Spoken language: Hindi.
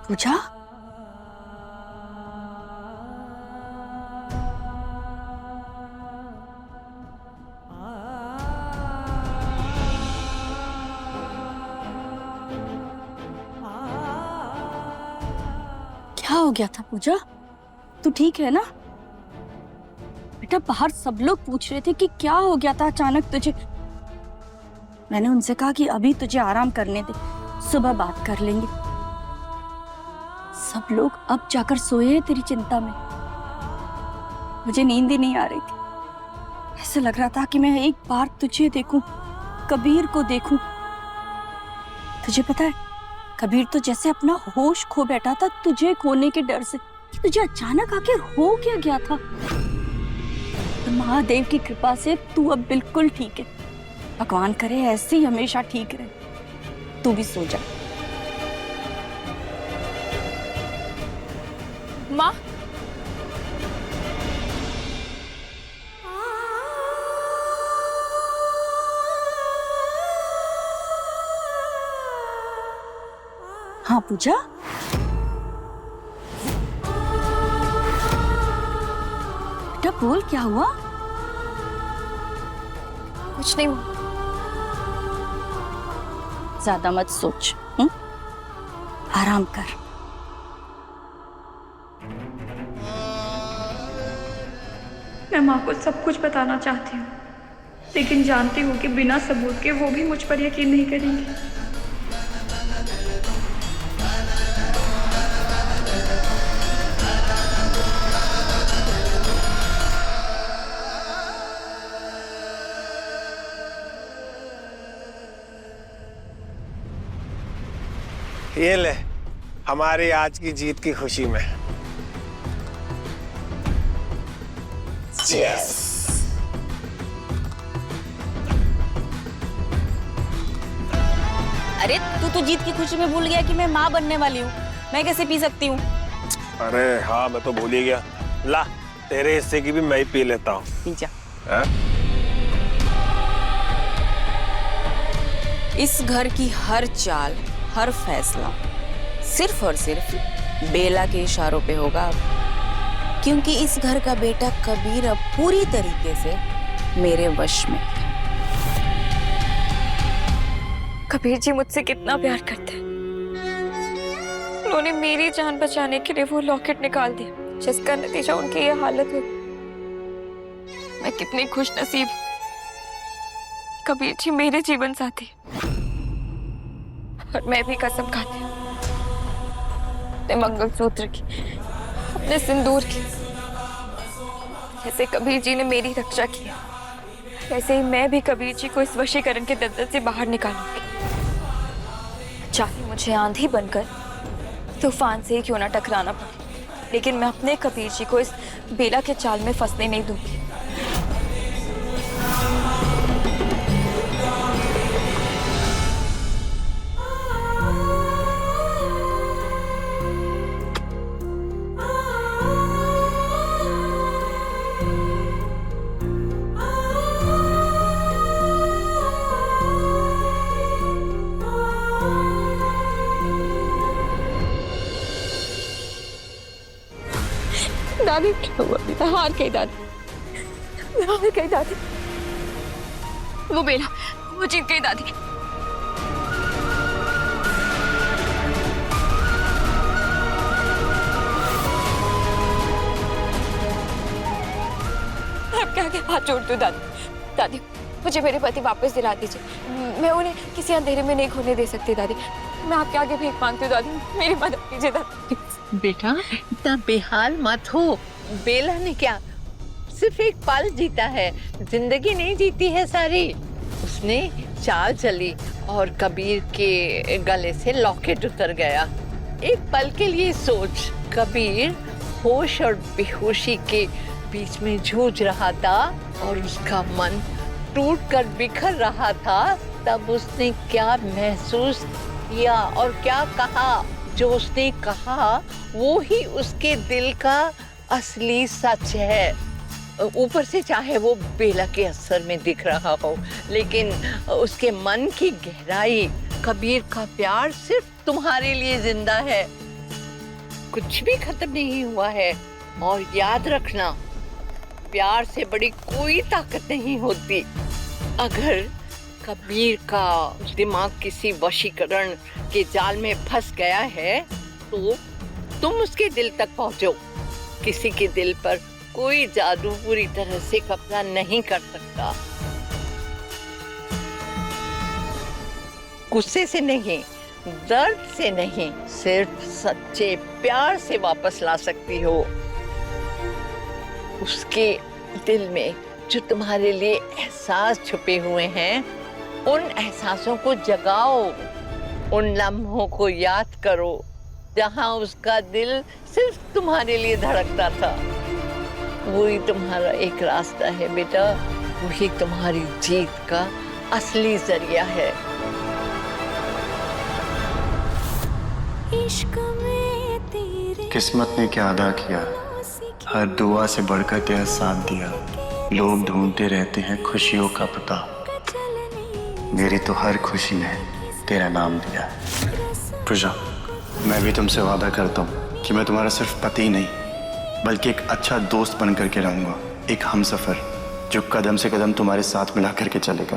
पूजा, क्या हो गया था पूजा? तू ठीक है ना बेटा? बाहर सब लोग पूछ रहे थे कि क्या हो गया था अचानक तुझे। मैंने उनसे कहा कि अभी तुझे आराम करने दे, सुबह बात कर लेंगे। सब लोग अब जाकर सोए हैं तेरी चिंता में। मुझे नींद ही नहीं आ रही थी। ऐसा लग रहा था कि मैं एक बार तुझे देखूं, कबीर को देखूं। तुझे पता है, कबीर तो जैसे अपना होश खो बैठा था तुझे खोने के डर से। कि तुझे अचानक आके हो क्या गया था? तो महादेव की कृपा से तू अब बिल्कुल ठीक है। भगवान करे ऐसे ही हमेशा ठीक रहे। तू भी सो जा। माँ, हाँ पूजा, बेटा बोल, क्या हुआ? कुछ नहीं हुआ। ज्यादा मत सोच, आराम कर। मैं माँ को सब कुछ बताना चाहती हूँ, लेकिन जानती हूँ कि बिना सबूत के वो भी मुझ पर यकीन नहीं करेंगी। ये ले, हमारी आज की जीत की खुशी में। Yes. अरे तू तो जीत की खुशी में भूल गया कि मैं माँ बनने वाली हूँ। मैं कैसे पी सकती हूँ? अरे हाँ, मैं तो भूल ही गया। ला, तेरे हिस्से की भी मैं ही पी लेता हूँ। पी जा। इस घर की हर चाल, हर फैसला सिर्फ और सिर्फ बेला के इशारों पे होगा अब, क्योंकि इस घर का बेटा कबीर अब पूरी तरीके से मेरे वश में है। कबीर जी मुझसे कितना प्यार करते हैं। उन्होंने मेरी जान बचाने के लिए वो लॉकेट निकाल दिया, जिसका नतीजा उनकी ये हालत हुई। मैं कितनी खुश नसीब। कबीर जी मेरे जीवन साथी, और मैं भी कसम खाती हूँ अपने मंगलसूत्र की, अपने सिंदूर की। जैसे कबीर जी ने मेरी रक्षा की, वैसे ही मैं भी कबीर जी को इस वशीकरण के दलदल से बाहर निकालूंगी। चाहे मुझे आंधी बनकर तूफान से ही क्यों ना टकराना पड़े, लेकिन मैं अपने कबीर जी को इस बेला के जाल में फंसने नहीं दूंगी। दादी, मैं हार गई दादी, मैं हार गई दादी। वो बेला, वो जीत गई दादी। आपके आगे हाथ जोड़ती हूँ दादी। दादी, मुझे मेरे पति वापस दिला दीजिए। मैं उन्हें किसी अंधेरे में नहीं खोने दे सकती दादी। मैं आपके आगे भीख मांगती हूँ दादी, मेरी मदद कीजिए दादी। बेटा इतना बेहाल मत हो। बेला ने क्या सिर्फ एक पल जीता है, जिंदगी नहीं जीती है सारी। उसने चाल चली और कबीर के गले से लॉकेट उतर गया। एक पल के लिए सोच, कबीर होश और बेहोशी के बीच में जूझ रहा था और उसका मन टूट कर बिखर रहा था। तब उसने क्या महसूस किया और क्या कहा? जो उसने कहा वो ही उसके दिल का असली सच है। ऊपर से चाहे वो बेला के असर में दिख रहा हो, लेकिन उसके मन की गहराई, कबीर का प्यार सिर्फ तुम्हारे लिए जिंदा है। कुछ भी खत्म नहीं हुआ है। और याद रखना, प्यार से बड़ी कोई ताकत नहीं होती। अगर कबीर का दिमाग किसी वशीकरण के जाल में फंस गया है तो तुम उसके दिल तक पहुंचो। किसी के दिल पर कोई जादू पूरी तरह से कब्जा नहीं कर सकता। गुस्से से नहीं, दर्द से नहीं, सिर्फ सच्चे प्यार से वापस ला सकती हो। उसके दिल में जो तुम्हारे लिए एहसास छुपे हुए हैं, उन एहसासों को जगाओ। उन लम्हों को याद करो जहां उसका दिल सिर्फ तुम्हारे लिए धड़कता था। वही तुम्हारा एक रास्ता है बेटा, वही तुम्हारी जीत का असली जरिया है। किस्मत ने क्या अदा किया, हर दुआ से बढ़कर तेरा साथ दिया। लोग ढूंढते रहते हैं खुशियों का पता, मेरी तो हर खुशी ने तेरा नाम दिया। पूजा, मैं भी तुमसे वादा करता हूँ कि मैं तुम्हारा सिर्फ पति नहीं बल्कि एक अच्छा दोस्त बन करके रहूंगा, एक हमसफर जो कदम से कदम तुम्हारे साथ मिला करके चलेगा।